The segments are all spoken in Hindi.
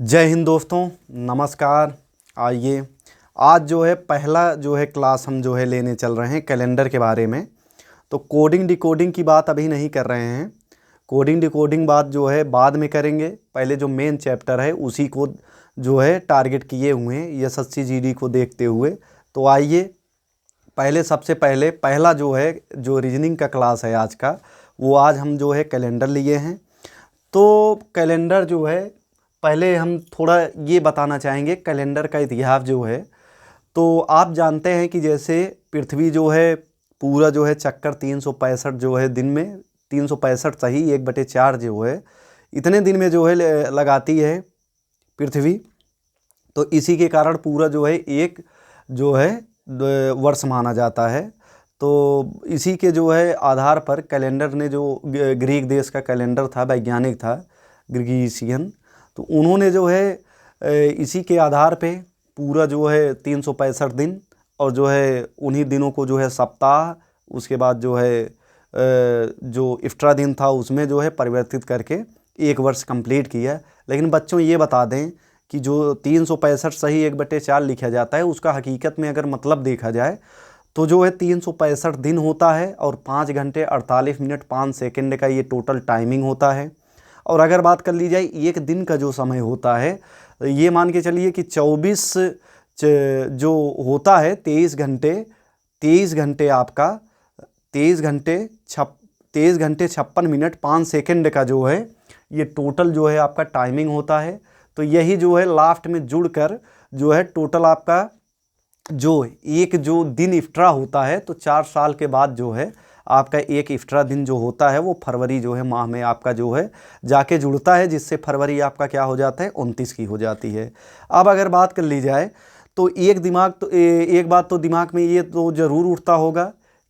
जय हिंद दोस्तों, नमस्कार। आइए आज जो है पहला जो है क्लास हम जो है लेने चल रहे हैं कैलेंडर के बारे में। तो कोडिंग डिकोडिंग की बात अभी नहीं कर रहे हैं। कोडिंग डिकोडिंग बात जो है बाद में करेंगे। पहले जो मेन चैप्टर है उसी को जो है टारगेट किए हुए हैं एसएससी जीडी को देखते हुए। तो आइए पहले सबसे पहले पहला जो है जो रीजनिंग का क्लास है आज का, वो आज हम जो है कैलेंडर लिए हैं। तो कैलेंडर जो है पहले हम थोड़ा ये बताना चाहेंगे कैलेंडर का इतिहास जो है। तो आप जानते हैं कि जैसे पृथ्वी जो है पूरा जो है चक्कर 365 जो है दिन में 365 सही 1/4 जो है इतने दिन में जो है लगाती है पृथ्वी। तो इसी के कारण पूरा जो है एक जो है वर्ष माना जाता है। तो इसी के जो है आधार पर कैलेंडर ने जो ग्रीक देश का कैलेंडर था, वैज्ञानिक था ग्रीसियन, तो उन्होंने जो है इसी के आधार पे पूरा जो है 365 दिन और जो है उन्हीं दिनों को जो है सप्ताह, उसके बाद जो है जो एक्स्ट्रा दिन था उसमें जो है परिवर्तित करके एक वर्ष कंप्लीट किया। लेकिन बच्चों ये बता दें कि जो 365 सही 1/4 लिखा जाता है उसका हकीकत में अगर मतलब देखा जाए तो जो है 365 दिन होता है और 5 घंटे 48 मिनट 5 सेकंड का ये टोटल टाइमिंग होता है। और अगर बात कर ली जाए एक दिन का जो समय होता है, ये मान के चलिए कि 24 जो होता है 23 घंटे आपका 23 घंटे 56 मिनट 5 सेकंड का जो है ये टोटल जो है आपका टाइमिंग होता है। तो यही जो है लास्ट में जुड़कर जो है टोटल आपका जो एक जो दिन एक्स्ट्रा होता है, तो 4 साल के बाद जो है आपका एक एक्स्ट्रा दिन जो होता है वो फरवरी जो है माह में आपका जो है जाके जुड़ता है, जिससे फरवरी आपका क्या हो जाता है 29 की हो जाती है। अब अगर बात कर ली जाए तो एक बात तो दिमाग में ये तो ज़रूर उठता होगा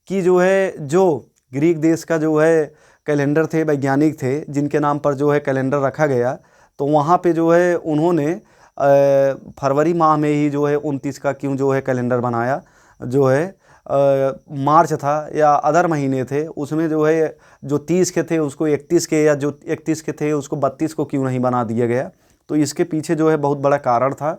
कि जो है जो ग्रीक देश का जो है कैलेंडर थे, वैज्ञानिक थे जिनके नाम पर जो है कैलेंडर रखा गया, तो वहाँ पे जो है उन्होंने फरवरी माह में ही जो है 29 का क्यों जो है कैलेंडर बनाया। जो है मार्च था या अदर महीने थे उसमें जो है जो 30 के थे उसको 31 के, या जो 31 के थे उसको 32 को क्यों नहीं बना दिया गया। तो इसके पीछे जो है बहुत बड़ा कारण था।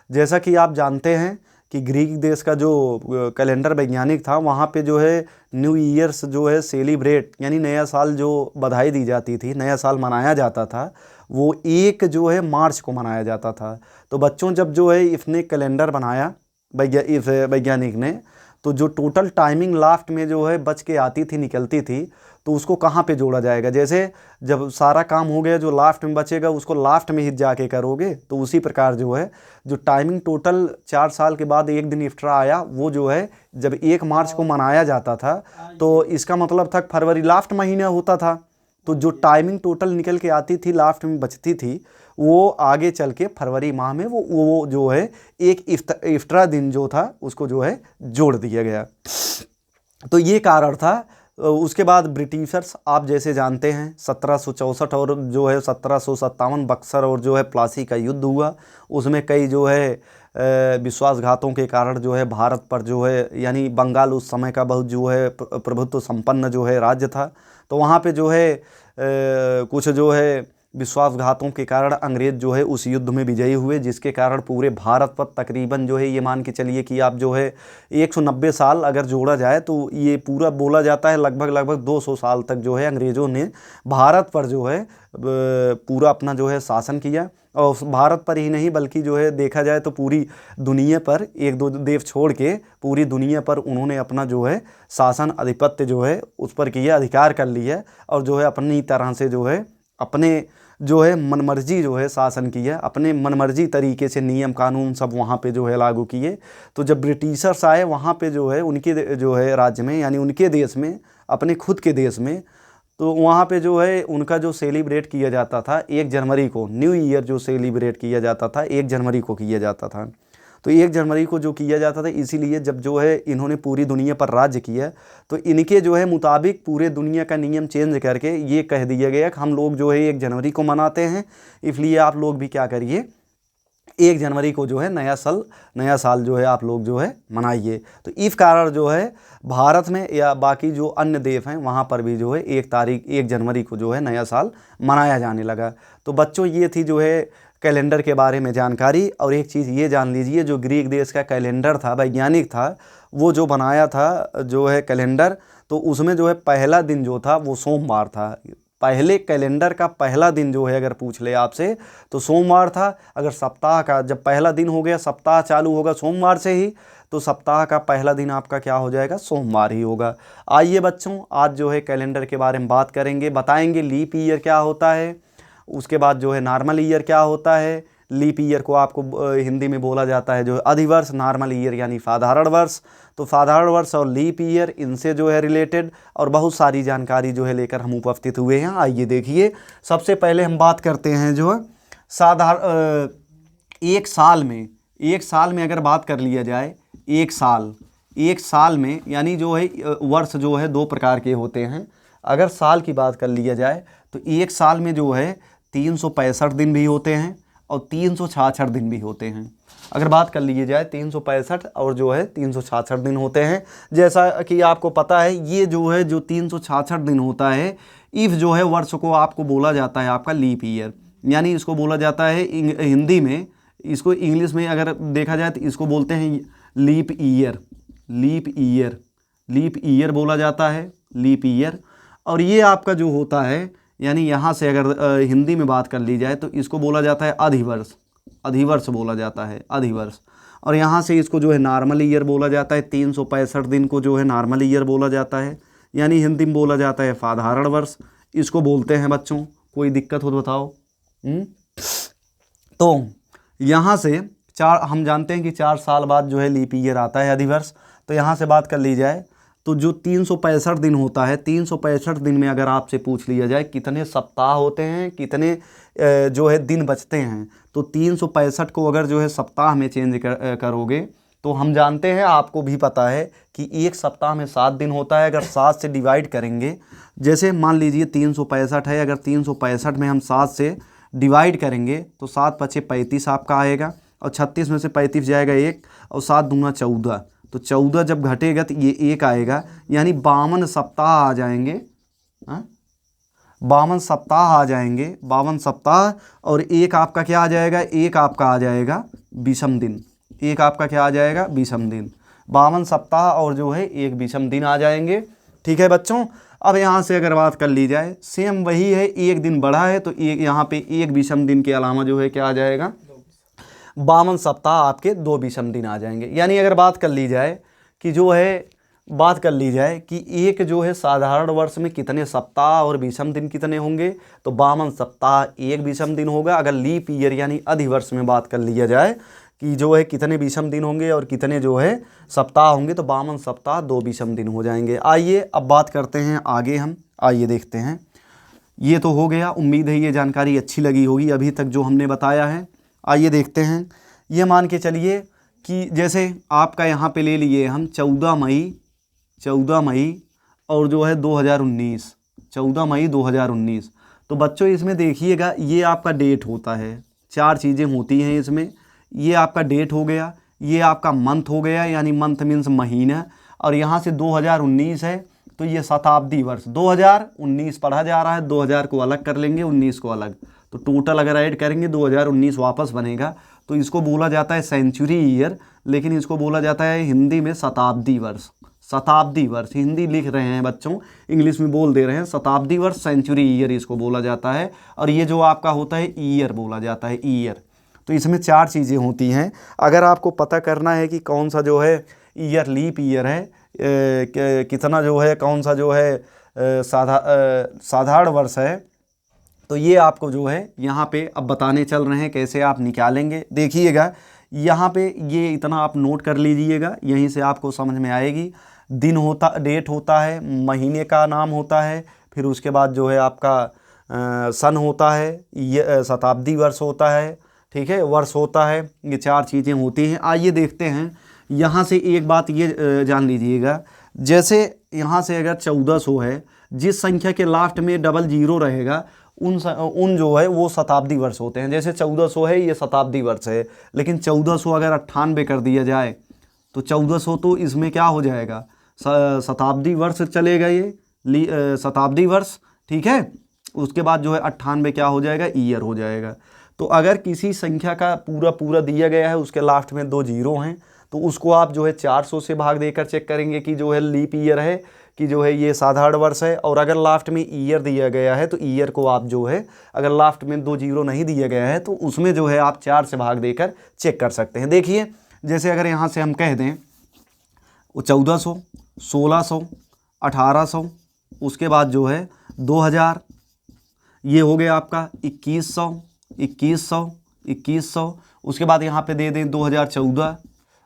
जैसा कि आप जानते हैं कि ग्रीक देश का जो कैलेंडर वैज्ञानिक था, वहाँ पे जो है न्यू ईयर्स जो है सेलिब्रेट यानी नया साल जो बधाई दी जाती थी, नया साल मनाया जाता था, वो 1 जो है मार्च को मनाया जाता था। तो बच्चों जब जो है इसने कैलेंडर बनाया इस वैज्ञानिक ने, तो जो टोटल टाइमिंग लास्ट में जो है बच के आती थी, निकलती थी, तो उसको कहाँ पे जोड़ा जाएगा। जैसे जब सारा काम हो गया जो लास्ट में बचेगा उसको लास्ट में ही जाके करोगे, तो उसी प्रकार जो है जो टाइमिंग टोटल 4 साल के बाद एक दिन एक्स्ट्रा आया, वो जो है जब 1 मार्च को मनाया जाता था तो इसका मतलब था फरवरी लास्ट महीना होता था। तो जो टाइमिंग टोटल निकल के आती थी लास्ट में बचती थी, वो आगे चल के फरवरी माह में वो जो है एक एक्स्ट्रा दिन जो था उसको जो है जोड़ दिया गया। तो ये कारण था। उसके बाद ब्रिटिशर्स आप जैसे जानते हैं 1764 और जो है 1757 बक्सर और जो है प्लासी का युद्ध हुआ। उसमें कई जो है विश्वासघातों के कारण जो है भारत पर जो है यानी बंगाल उस समय का बहुत जो है प्रभुत्व संपन्न जो है राज्य था। तो वहाँ पे जो है कुछ जो है विश्वासघातों के कारण अंग्रेज़ जो है उस युद्ध में विजयी हुए, जिसके कारण पूरे भारत पर तकरीबन जो है ये मान के चलिए कि आप जो है 190 साल अगर जोड़ा जाए तो ये पूरा बोला जाता है लगभग 200 साल तक जो है अंग्रेज़ों ने भारत पर जो है पूरा अपना जो है शासन किया। और भारत पर ही नहीं बल्कि जो है देखा जाए तो पूरी दुनिया पर, 1-2 देश छोड़ के पूरी दुनिया पर उन्होंने अपना जो है शासन आधिपत्य जो है उस पर किया, अधिकार कर लिया और जो है अपनी तरह से जो है अपने जो है मनमर्जी जो है शासन किया, अपने मनमर्जी तरीके से नियम कानून सब वहाँ पे जो है लागू किए। तो जब ब्रिटिशर्स आए वहाँ पे जो है उनके जो है राज्य में यानी उनके देश में, अपने खुद के देश में, तो वहाँ पे जो है उनका जो सेलिब्रेट किया जाता था 1 जनवरी को, न्यू ईयर जो सेलिब्रेट किया जाता था 1 जनवरी को किया जाता था। तो 1 जनवरी को जो किया जाता था इसीलिए जब जो है इन्होंने पूरी दुनिया पर राज्य किया तो इनके जो है मुताबिक पूरे दुनिया का नियम चेंज करके ये कह दिया गया कि हम लोग जो है 1 जनवरी को मनाते हैं, इसलिए आप लोग भी क्या करिए 1 जनवरी को जो है नया साल जो है आप लोग जो है मनाइए। तो इस कारण जो है भारत में या बाकी जो अन्य देश हैं वहाँ पर भी जो है 1 जनवरी को जो है नया साल मनाया जाने लगा। तो बच्चों ये थी जो है कैलेंडर के बारे में जानकारी। और एक चीज़ ये जान लीजिए, जो ग्रीक देश का कैलेंडर था, वैज्ञानिक था, वो जो बनाया था जो है कैलेंडर, तो उसमें जो है पहला दिन जो था वो सोमवार था। पहले कैलेंडर का पहला दिन जो है अगर पूछ ले आपसे तो सोमवार था। अगर सप्ताह का जब पहला दिन हो गया, सप्ताह चालू होगा सोमवार से ही, तो सप्ताह का पहला दिन आपका क्या हो जाएगा, सोमवार ही होगा। आइए बच्चों, आज जो है कैलेंडर के बारे में बात करेंगे, बताएंगे लीप ईयर क्या होता है, उसके बाद जो है नॉर्मल ईयर क्या होता है। लीप ईयर को आपको हिंदी में बोला जाता है जो अधिवर्ष, नॉर्मल ईयर यानी साधारण वर्ष। तो साधारण वर्ष और लीप ईयर, इनसे जो है रिलेटेड और बहुत सारी जानकारी जो है लेकर हम उपस्थित हुए हैं। आइए देखिए, सबसे पहले हम बात करते हैं जो है एक साल में अगर बात कर लिया जाए, एक साल में यानी जो है वर्ष जो है दो प्रकार के होते हैं। अगर साल की बात कर लिया जाए तो एक साल में जो है 365 दिन भी होते हैं और 366 दिन भी होते हैं। अगर बात कर लीजिए जाए 365 और जो है 366 दिन होते हैं। जैसा कि आपको पता है, ये जो है जो 366 दिन होता है, इफ जो है वर्ष को आपको बोला जाता है आपका लीप ईयर, यानी इसको बोला जाता है हिंदी में, इसको इंग्लिश में अगर देखा जाए तो इसको बोलते हैं लीप ईयर बोला जाता है, लीप ईयर। और ये आपका जो होता है, यानी यहाँ से अगर हिंदी में बात कर ली जाए तो इसको बोला जाता है अधिवर्ष बोला जाता है, अधिवर्ष। और यहाँ से इसको जो है नॉर्मल ईयर बोला जाता है। 365 दिन को जो है नॉर्मल ईयर बोला जाता है, यानी हिंदी में बोला जाता है साधारण वर्ष, इसको बोलते हैं बच्चों। कोई दिक्कत हो तो बताओ। तो यहाँ से हम जानते हैं कि 4 साल बाद जो है लीप ईयर आता है, अधिवर्ष। तो यहाँ से बात कर ली जाए तो जो 365 दिन होता है, 365 दिन में अगर आपसे पूछ लिया जाए कितने सप्ताह होते हैं, कितने जो है दिन बचते हैं, तो 365 को अगर जो है सप्ताह में चेंज करोगे तो हम जानते हैं, आपको भी पता है कि एक सप्ताह में 7 दिन होता है। अगर 7 से डिवाइड करेंगे, जैसे मान लीजिए 365 है, अगर 365 में हम 7 से डिवाइड करेंगे तो 7 पचे 35 आपका आएगा, और 36 में से 35 जाएगा 1, और 7 दूना 14, तो 14 जब घटेगा तो ये 1 आएगा, यानी 52 सप्ताह आ जाएंगे। 52 सप्ताह आ जाएंगे, 52 सप्ताह। और एक आपका क्या आ जाएगा, एक आपका आ जाएगा विषम दिन, एक आपका क्या आ जाएगा, विषम दिन। 52 सप्ताह और जो है एक विषम दिन आ जाएंगे। ठीक है बच्चों। अब यहाँ से अगर बात कर ली जाए, सेम वही है, एक दिन बढ़ा है तो एक यहाँ पे एक विषम दिन के अलावा जो है क्या आ जाएगा, 52 सप्ताह आपके 2 विषम दिन आ जाएंगे। यानी अगर बात कर ली जाए कि जो है बात कर ली जाए कि एक जो है साधारण वर्ष में कितने सप्ताह और विषम दिन कितने होंगे, तो 52 सप्ताह एक विषम दिन होगा। अगर लीप ईयर यानी अधिवर्ष में बात कर लिया जाए कि जो है कितने विषम दिन होंगे और कितने जो है सप्ताह होंगे, तो 52 सप्ताह 2 विषम दिन हो जाएंगे। आइए अब बात करते हैं आगे हम, आइए देखते हैं। ये तो हो गया, उम्मीद है ये जानकारी अच्छी लगी होगी अभी तक जो हमने बताया है। आइए देखते हैं। ये मान के चलिए कि जैसे आपका यहाँ पे ले लिए हम 14 मई और जो है 2019, 14 मई 2019। तो बच्चों इसमें देखिएगा, ये आपका डेट होता है, 4 चीज़ें होती हैं इसमें। ये आपका डेट हो गया, ये आपका मंथ हो गया, यानी मंथ मीन्स महीना, और यहाँ से 2019 है तो ये शताब्दी वर्ष 2019 पढ़ा जा रहा है, 2000 को अलग कर लेंगे, 19 को अलग, तो टोटल अगर ऐड करेंगे 2019 वापस बनेगा। तो इसको बोला जाता है सेंचुरी ईयर, लेकिन इसको बोला जाता है हिंदी में शताब्दी वर्ष। शताब्दी वर्ष हिंदी लिख रहे हैं बच्चों, इंग्लिश में बोल दे रहे हैं, शताब्दी वर्ष सेंचुरी ईयर इसको बोला जाता है। और ये जो आपका होता है ईयर बोला जाता है, ईयर। तो इसमें 4 चीज़ें होती हैं। अगर आपको पता करना है कि कौन सा जो है ईयर लीप ईयर है, कितना जो है, कौन सा जो है साधारण वर्ष है, तो ये आपको जो है यहाँ पे अब बताने चल रहे हैं कैसे आप निकालेंगे। देखिएगा यहाँ पे ये इतना आप नोट कर लीजिएगा, यहीं से आपको समझ में आएगी। दिन होता, डेट होता है, महीने का नाम होता है, फिर उसके बाद जो है आपका सन होता है, ये शताब्दी वर्ष होता है, ठीक है, वर्ष होता है। ये 4 चीज़ें होती हैं। आइए देखते हैं। यहाँ से एक बात ये जान लीजिएगा, जैसे यहाँ से अगर 1400 है, जिस संख्या के लास्ट में 00 रहेगा उन जो है वो शताब्दी वर्ष होते हैं। जैसे 1400 है, ये शताब्दी वर्ष है, लेकिन 1400 अगर 98 कर दिया जाए तो 1400 तो इसमें क्या हो जाएगा, शताब्दी वर्ष चलेगा, ये शताब्दी वर्ष, ठीक है। उसके बाद जो है 98 क्या हो जाएगा, ईयर हो जाएगा। तो अगर किसी संख्या का पूरा पूरा दिया गया है, उसके लास्ट में 2 जीरो हैं, तो उसको आप जो है 400 से भाग देकर चेक करेंगे कि जो है लीप ईयर है कि जो है ये साधारण वर्ष है। और अगर लास्ट में ईयर दिया गया है तो ईयर को आप जो है, अगर लास्ट में 2 जीरो नहीं दिया गया है तो उसमें जो है आप 4 से भाग देकर चेक कर सकते हैं। देखिए जैसे अगर यहाँ से हम कह दें 1400, 1600, 1800, उसके बाद जो है 2000, ये हो गया आपका 2100, 2100, 2100, उसके बाद यहाँ पे दे दें 2014,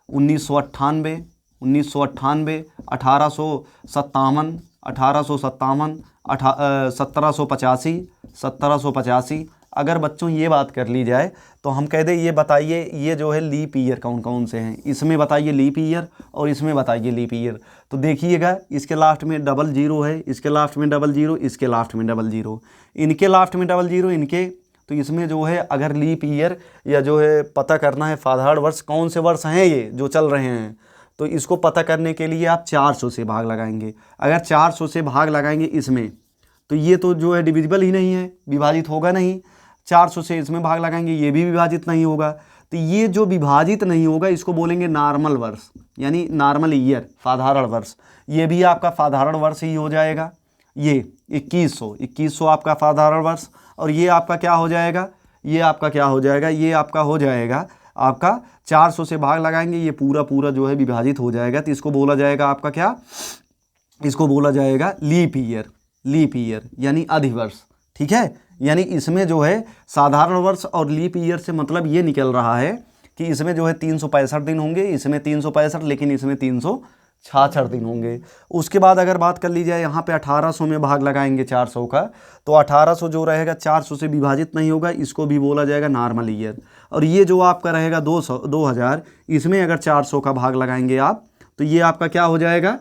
1998, 1998, 1857, 1857, 1785, 1785। अगर बच्चों ये बात कर ली जाए तो हम कह दें ये बताइए ये जो है लीप ईयर कौन कौन से हैं, इसमें बताइए लीप ईयर और इसमें बताइए लीप ईयर। तो देखिएगा इसके लास्ट में डबल जीरो है, इसके लास्ट में डबल जीरो, इसके लास्ट में डबल जीरो, इनके लास्ट में डबल जीरो, इनके, तो इसमें जो है अगर लीप ईयर या जो है पता करना है साधारण वर्ष कौन से वर्ष हैं ये जो चल रहे हैं, तो इसको पता करने के लिए आप 400 से भाग लगाएंगे। अगर 400 से भाग लगाएंगे इसमें तो ये तो जो है डिविजिबल ही नहीं है, विभाजित होगा नहीं। 400 से इसमें भाग लगाएंगे, ये भी विभाजित नहीं होगा। तो ये जो विभाजित नहीं होगा इसको बोलेंगे नॉर्मल वर्ष, यानी नॉर्मल ईयर, साधारण वर्ष। ये भी आपका साधारण वर्ष ही हो जाएगा। ये 2100 आपका साधारण वर्ष, और ये आपका क्या हो जाएगा, ये आपका क्या हो जाएगा, ये आपका हो जाएगा आपका 400 से भाग लगाएंगे, ये पूरा पूरा जो है विभाजित हो जाएगा। तो इसको बोला जाएगा आपका क्या, इसको बोला जाएगा लीप ईयर, लीप ईयर यानी अधिवर्ष। ठीक है, यानी इसमें जो है साधारण वर्ष और लीप ईयर से मतलब ये निकल रहा है कि इसमें जो है 365 दिन होंगे, इसमें 365, लेकिन इसमें 366 दिन होंगे। उसके बाद अगर बात कर ली जाए यहाँ पे 1800 में भाग लगाएंगे 400 का, तो 1800 जो रहेगा 400 से विभाजित नहीं होगा, इसको भी बोला जाएगा नॉर्मल ईयर। और ये जो आपका रहेगा 2000, इसमें अगर 400 का भाग लगाएंगे आप, तो ये आपका क्या हो जाएगा,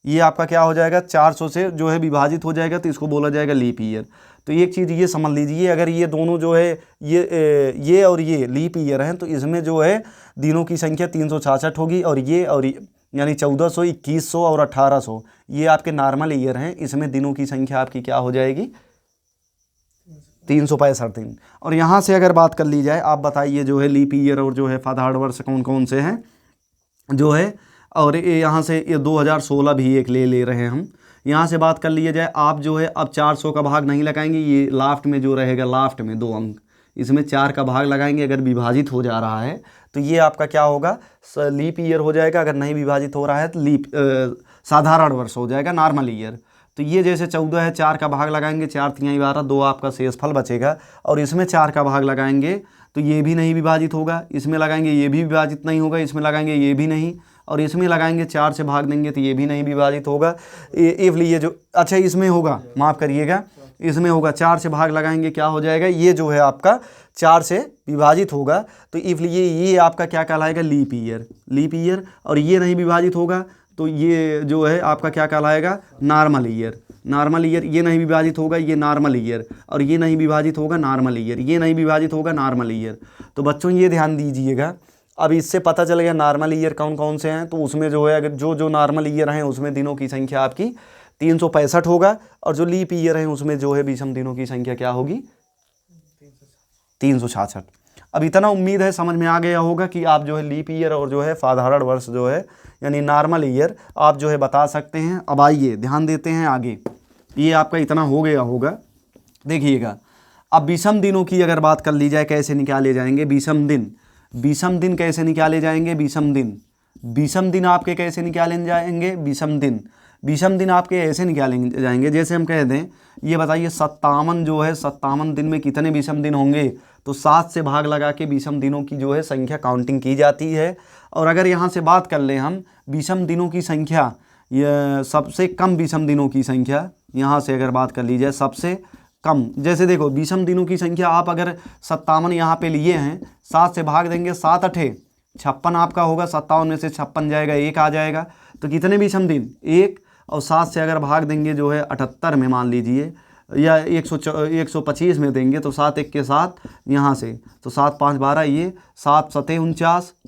ये आपका क्या हो जाएगा 400 से जो है विभाजित हो जाएगा, तो इसको बोला जाएगा लीप ईयर। तो एक चीज़ ये समझ लीजिए, अगर ये दोनों जो है ये और ये लीप ईयर हैं, तो इसमें जो है दिनों की संख्या 366 होगी, और यानी 1400, 2100 और 1800 ये आपके नॉर्मल ईयर हैं, इसमें दिनों की संख्या आपकी क्या हो जाएगी 365 दिन। और यहाँ से अगर बात कर ली जाए, आप बताइए जो है लीप ईयर और जो है साधारण वर्ष कौन कौन से हैं जो है, और ये यहाँ से ये 2016 भी एक ले रहे हैं हम। यहाँ से बात कर लिया जाए, आप जो है अब 400 का भाग नहीं लगाएंगे, ये लास्ट में जो रहेगा, लास्ट में 2 अंक, इसमें 4 का भाग लगाएंगे। अगर विभाजित हो जा रहा है तो ये आपका क्या होगा, लीप ईयर हो जाएगा। अगर नहीं विभाजित हो रहा है तो साधारण वर्ष हो जाएगा, नॉर्मल ईयर। तो ये जैसे 14 है, 4 का भाग लगाएंगे, 4 तिहाई 12, 2 आपका शेषफल बचेगा, और इसमें 4 का भाग लगाएंगे तो ये भी नहीं विभाजित होगा, इसमें लगाएंगे ये भी विभाजित नहीं होगा, इसमें लगाएंगे ये भी नहीं, और इसमें लगाएंगे 4 से भाग देंगे तो ये भी नहीं विभाजित होगा। इसलिए जो अच्छा इसमें होगा, माफ़ करिएगा, इसमें होगा 4 से भाग लगाएंगे, क्या हो जाएगा, ये जो है आपका 4 से विभाजित होगा, तो इसलिए ये आपका क्या कहलाएगा, लीप ईयर, लीप ईयर। और ये नहीं विभाजित होगा तो ये जो है आपका क्या कहलाएगा, नॉर्मल ईयर, नॉर्मल ईयर। ये नहीं विभाजित होगा, ये नॉर्मल ईयर, और ये नहीं विभाजित होगा, नॉर्मल ईयर, ये नहीं विभाजित होगा, नॉर्मल ईयर। तो बच्चों ये ध्यान दीजिएगा, अब इससे पता चल गया नॉर्मल ईयर कौन कौन से हैं। तो उसमें जो है अगर जो नॉर्मल ईयर हैं उसमें दिनों की संख्या आपकी 365 होगा, और जो लीप ईयर हैं उसमें जो है विषम दिनों की संख्या क्या होगी, 366। अब इतना उम्मीद है समझ में आ गया होगा कि आप जो है लीप ईयर और जो है साधारण वर्ष जो है यानी नॉर्मल ईयर आप जो है बता सकते हैं। अब आइए ध्यान देते हैं आगे, ये आपका इतना हो गया होगा। देखिएगा अब विषम दिनों की अगर बात कर ली जाए, कैसे निकाले जाएंगे विषम दिन, विषम दिन कैसे निकाले जाएंगे, विषम दिन आपके कैसे निकाले जाएंगे, विषम दिन आपके ऐसे निकाले जाएंगे। जैसे हम कह दें, ये बताइए 57 जो है, 57 दिन में कितने विषम दिन होंगे, तो 7 से भाग लगा के विषम दिनों की जो है संख्या काउंटिंग की जाती है। और अगर यहाँ से बात कर लें हम विषम दिनों की संख्या, यह सबसे कम विषम दिनों की संख्या, यहाँ से अगर बात कर ली जाए सबसे कम, जैसे देखो विषम दिनों की संख्या आप अगर 57 यहाँ पे लिए हैं, 7 से भाग देंगे, 7 8 56 आपका होगा, 57 में से 56 जाएगा, 1 आ जाएगा, तो कितने विषम दिन 1, और 7 से अगर भाग देंगे जो है 78 में मान लीजिए, या 125 में देंगे तो 7 1 के 7 यहाँ से, तो 7 5 12, ये 7 7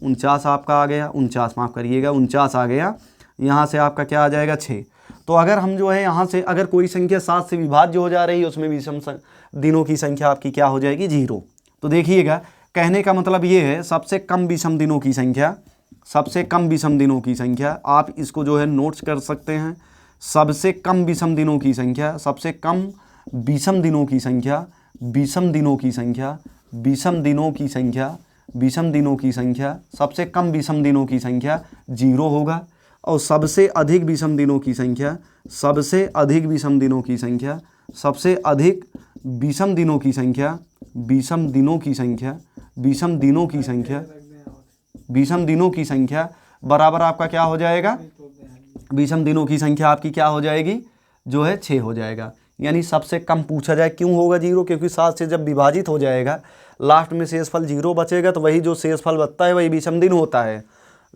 49 आपका आ गया, 49 माफ़ करिएगा 49 आ गया। यहाँ से आपका क्या आ जाएगा 6। तो अगर हम जो है यहाँ से अगर कोई संख्या 7 से विभाज्य हो जा रही है, उसमें विषम दिनों की संख्या आपकी क्या हो जाएगी 0। तो देखिएगा, कहने का मतलब ये है सबसे कम विषम दिनों की संख्या, सबसे कम विषम दिनों की संख्या, आप इसको जो है नोट्स कर सकते हैं। सबसे कम विषम दिनों की संख्या, सबसे कम विषम दिनों की संख्या, विषम दिनों की संख्या, विषम दिनों की संख्या, विषम दिनों की संख्या, सबसे कम विषम दिनों की संख्या 0 होगा। और सबसे अधिक विषम दिनों की संख्या, सबसे अधिक विषम दिनों की संख्या, सबसे अधिक विषम दिनों की संख्या, विषम दिनों की संख्या, विषम दिनों की संख्या, विषम दिनों की संख्या बराबर आपका क्या हो जाएगा, विषम दिनों की संख्या आपकी क्या हो जाएगी, जो है 6 हो जाएगा। यानी सबसे कम पूछा जाए क्यों होगा 0, क्योंकि 7 से जब विभाजित हो जाएगा लास्ट में शेषफल 0 बचेगा, तो वही जो शेषफल बचता है वही विषम दिन होता है।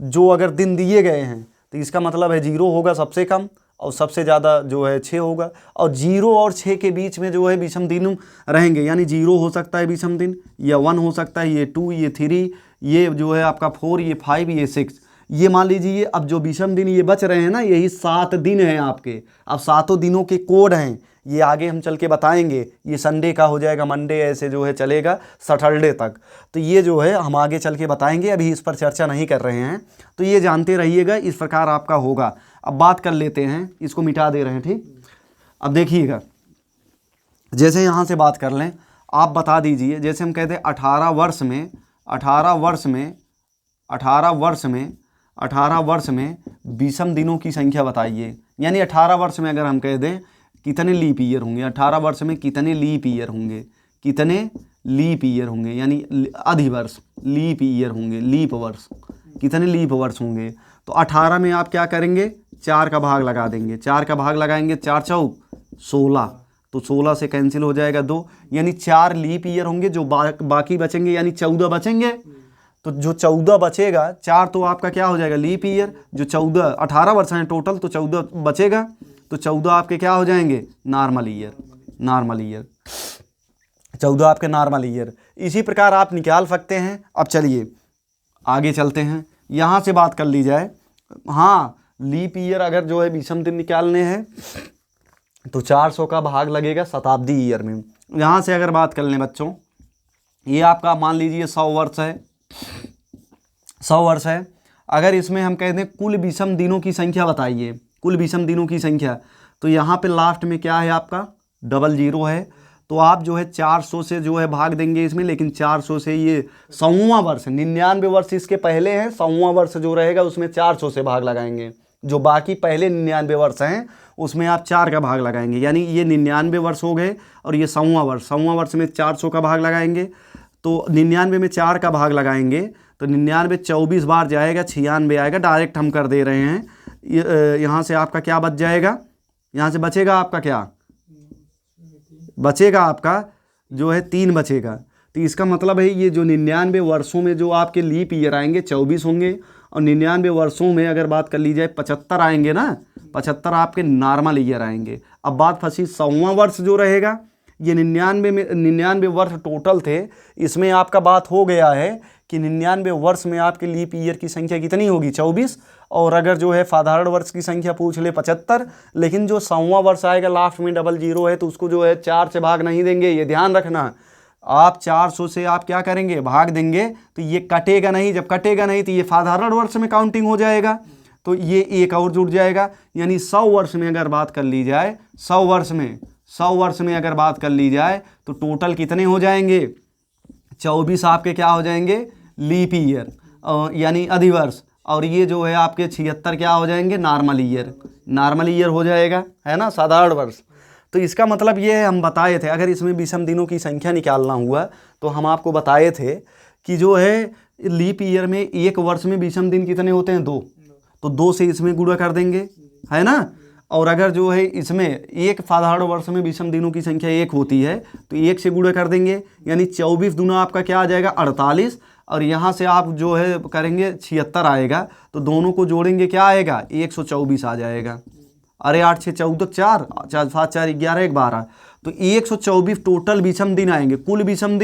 जो अगर दिन दिए गए हैं तो इसका मतलब है 0 होगा सबसे कम, और सबसे ज़्यादा जो है 6 होगा। और 0 और 6 के बीच में जो है विषम दिन रहेंगे, यानी 0 हो सकता है विषम दिन, या 1 हो सकता है, ये 2, ये 3, ये जो है आपका 4, ये 5, ये 6। ये मान लीजिए अब जो विषम दिन ये बच रहे हैं ना, यही 7 दिन हैं आपके। अब 7 दिनों के कोड हैं, ये आगे हम चल के बताएंगे। ये संडे का हो जाएगा, मंडे ऐसे जो है चलेगा सैटरडे तक। तो ये जो है हम आगे चल के बताएंगे, अभी इस पर चर्चा नहीं कर रहे हैं, तो ये जानते रहिएगा, इस प्रकार आपका होगा। अब बात कर लेते हैं, इसको मिटा दे रहे हैं, ठीक। अब देखिएगा, जैसे यहाँ से बात कर लें, आप बता दीजिए, जैसे हम कहते हैं 18 वर्ष में विषम दिनों की संख्या बताइए। यानी 18 वर्ष में अगर हम कह दें कितने लीप ईयर होंगे, 18 वर्ष में कितने लीप ईयर होंगे, कितने लीप ईयर होंगे, यानी अधिवर्ष, लीप ईयर होंगे, लीप वर्ष, कितने लीप वर्ष होंगे। तो 18 में आप क्या करेंगे, 4 का भाग लगा देंगे, 4 का भाग लगाएंगे, 4 चौक 16, तो 16 से कैंसिल हो जाएगा 2, यानी 4 लीप ईयर होंगे। जो बाकी बचेंगे यानी 14 बचेंगे, तो जो 14 बचेगा, 4 तो आपका क्या हो जाएगा लीप ईयर, जो 14, 18 वर्ष हैं टोटल, तो 14 बचेगा, तो 14 आपके क्या हो जाएंगे, नॉर्मल ईयर, नॉर्मल ईयर, 14 आपके नॉर्मल ईयर। इसी प्रकार आप निकाल सकते हैं। अब चलिए आगे चलते हैं, यहाँ से बात कर ली जाए। हाँ, लीप ईयर अगर जो है विषम दिन निकालने हैं तो 400 का भाग लगेगा शताब्दी ईयर में। यहाँ से अगर बात कर लें बच्चों, ये आपका मान लीजिए 100 वर्ष है, 100 वर्ष है। अगर इसमें हम कहते हैं कुल विषम दिनों की संख्या बताइए, कुल विषम दिनों की संख्या, तो यहाँ पे लास्ट में क्या है आपका 00 है, तो आप जो है 400 से जो है भाग देंगे इसमें, लेकिन 400 से ये 100वां वर्ष, 99 वर्ष इसके पहले हैं, 100वां वर्ष जो रहेगा उसमें 400 से भाग लगाएंगे। जो बाकी पहले 99 वर्ष हैं उसमें आप 4 का भाग लगाएंगे, यानी ये 99 वर्ष हो गए, और ये 100वां वर्ष, 100वां वर्ष में 400 का भाग लगाएंगे। तो 99 में 4 का भाग लगाएंगे तो 99 24 बार जाएगा, 96 आएगा, डायरेक्ट हम कर दे रहे हैं। यहाँ से आपका क्या बच जाएगा, यहाँ से बचेगा आपका क्या बचेगा, आपका जो है 3 बचेगा। तो इसका मतलब है ये जो 99 वर्षों में जो आपके लीप ईयर आएंगे 24 होंगे, और 99 वर्षों में अगर बात कर ली जाए 75 आएंगे ना, 75 आपके नॉर्मल ईयर आएंगे। अब बात फंसी 100वां वर्ष जो रहेगा, ये 99 वर्ष टोटल थे, इसमें आपका बात हो गया है कि 99 वर्ष में आपके लीप ईयर की संख्या कितनी होगी 24, और अगर जो है साधारण वर्ष की संख्या पूछ ले 75, लेकिन जो 100वां वर्ष आएगा लास्ट में 00 है, तो उसको जो है 4 से भाग नहीं देंगे, ये ध्यान रखना। आप 400 से आप क्या करेंगे, भाग देंगे, तो ये कटेगा नहीं, जब कटेगा नहीं तो ये साधारण वर्ष में काउंटिंग हो जाएगा, तो ये एक और जुड़ जाएगा। यानी 100 वर्ष में अगर बात कर ली जाए, 100 वर्ष में अगर बात कर ली जाए तो टोटल कितने हो जाएंगे, 24 आपके क्या हो जाएंगे लीप ईयर, यानी अधिवर्ष, और ये जो है आपके 76 क्या हो जाएंगे नॉर्मल ईयर हो जाएगा, है ना, साधारण वर्ष। तो इसका मतलब ये है, हम बताए थे अगर इसमें विषम दिनों की संख्या निकालना हुआ तो हम आपको बताए थे कि जो है लीप ईयर में एक वर्ष में विषम दिन कितने होते हैं 2, तो 2 से इसमें गुणा कर देंगे, है ना। और अगर जो है इसमें एक साधारण वर्ष में विषम दिनों की संख्या 1 होती है तो 1 से गुणा कर देंगे, यानी 24 दूना आपका क्या आ जाएगा 48, और यहाँ से आप जो है करेंगे 76 आएगा, तो दोनों को जोड़ेंगे क्या आएगा 124 आ जाएगा। अरे 8 6 14 4 4 7 4 11 1 12, तो 124 टोटल विषम दिन आएंगे। कुल विषम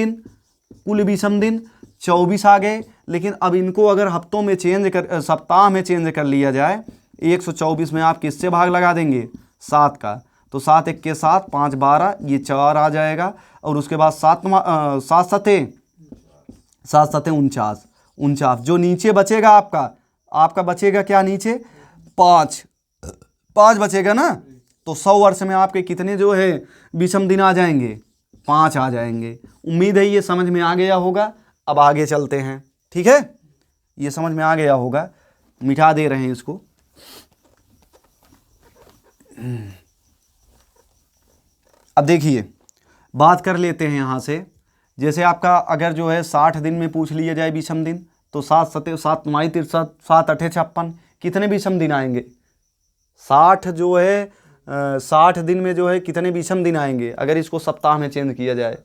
दिन 24 आ गए, लेकिन अब इनको अगर हफ्तों में सप्ताह में चेंज कर लिया जाए, 124 में आप किससे भाग लगा देंगे 7 का, तो 7 1 के 7 5 12, ये 4 आ जाएगा, और उसके बाद 7 7 7 7 7 49, 49। जो नीचे बचेगा आपका बचेगा क्या नीचे, 5 बचेगा ना। तो 100 वर्ष में आपके कितने जो है विषम दिन आ जाएंगे, 5 आ जाएंगे। उम्मीद है ये समझ में आ गया होगा। अब आगे चलते हैं, ठीक है, ये समझ में आ गया होगा। मिटा दे रहे हैं इसको। अब देखिए बात कर लेते हैं यहाँ से। जैसे आपका अगर जो है 60 दिन में पूछ लिया जाए विषम दिन, तो 7 7 7 9 63, 7 8 56, कितने विषम दिन आएंगे। 60 जो है 60 दिन में जो है कितने विषम दिन आएंगे अगर इसको सप्ताह में चेंज किया जाए।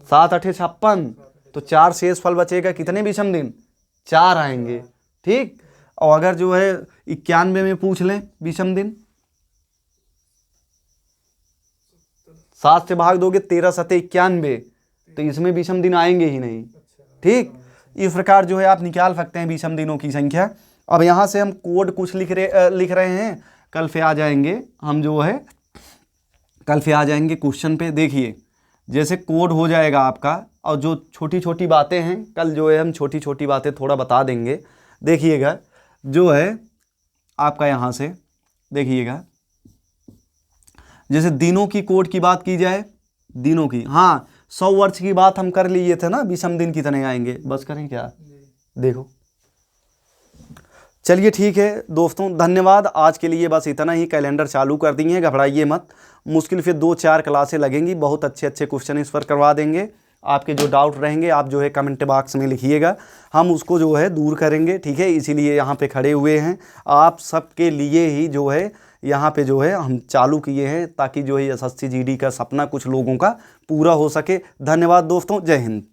7 8 56, तो 4 शेष फल बचेगा, कितने विषम दिन, 4 आएंगे। ठीक। और अगर जो है 91 में पूछ लें विषम दिन, 7 से भाग दोगे 13 7 91, तो इसमें विषम दिन आएंगे ही नहीं। ठीक। इस प्रकार जो है आप निकाल सकते हैं विषम दिनों की संख्या। अब यहाँ से हम कोड कुछ लिख रहे हैं, कल पे आ जाएंगे हम जो है, कल पे आ जाएंगे क्वेश्चन पे। देखिए जैसे कोड हो जाएगा आपका, और जो छोटी छोटी बातें हैं कल जो है हम छोटी छोटी बातें थोड़ा बता देंगे। देखिएगा जो है आपका यहाँ से देखिएगा, जैसे दिनों की कोड की बात की जाए, दिनों की, हाँ 100 वर्ष की बात हम कर लिए थे ना, विषम दिन कितने आएंगे, बस करें क्या, देखो। चलिए ठीक है दोस्तों, धन्यवाद। आज के लिए बस इतना ही। कैलेंडर चालू कर दिए हैं, घबराइए मत। मुश्किल फिर 2-4 क्लासें लगेंगी, बहुत अच्छे अच्छे क्वेश्चन इस पर करवा देंगे। आपके जो डाउट रहेंगे आप जो है कमेंट बॉक्स में लिखिएगा, हम उसको जो है दूर करेंगे। ठीक है, इसीलिए यहाँ पे खड़े हुए हैं, आप सबके लिए ही जो है यहाँ पे जो है हम चालू किए हैं, ताकि जो है SSC GD का सपना कुछ लोगों का पूरा हो सके। धन्यवाद दोस्तों, जय हिंद।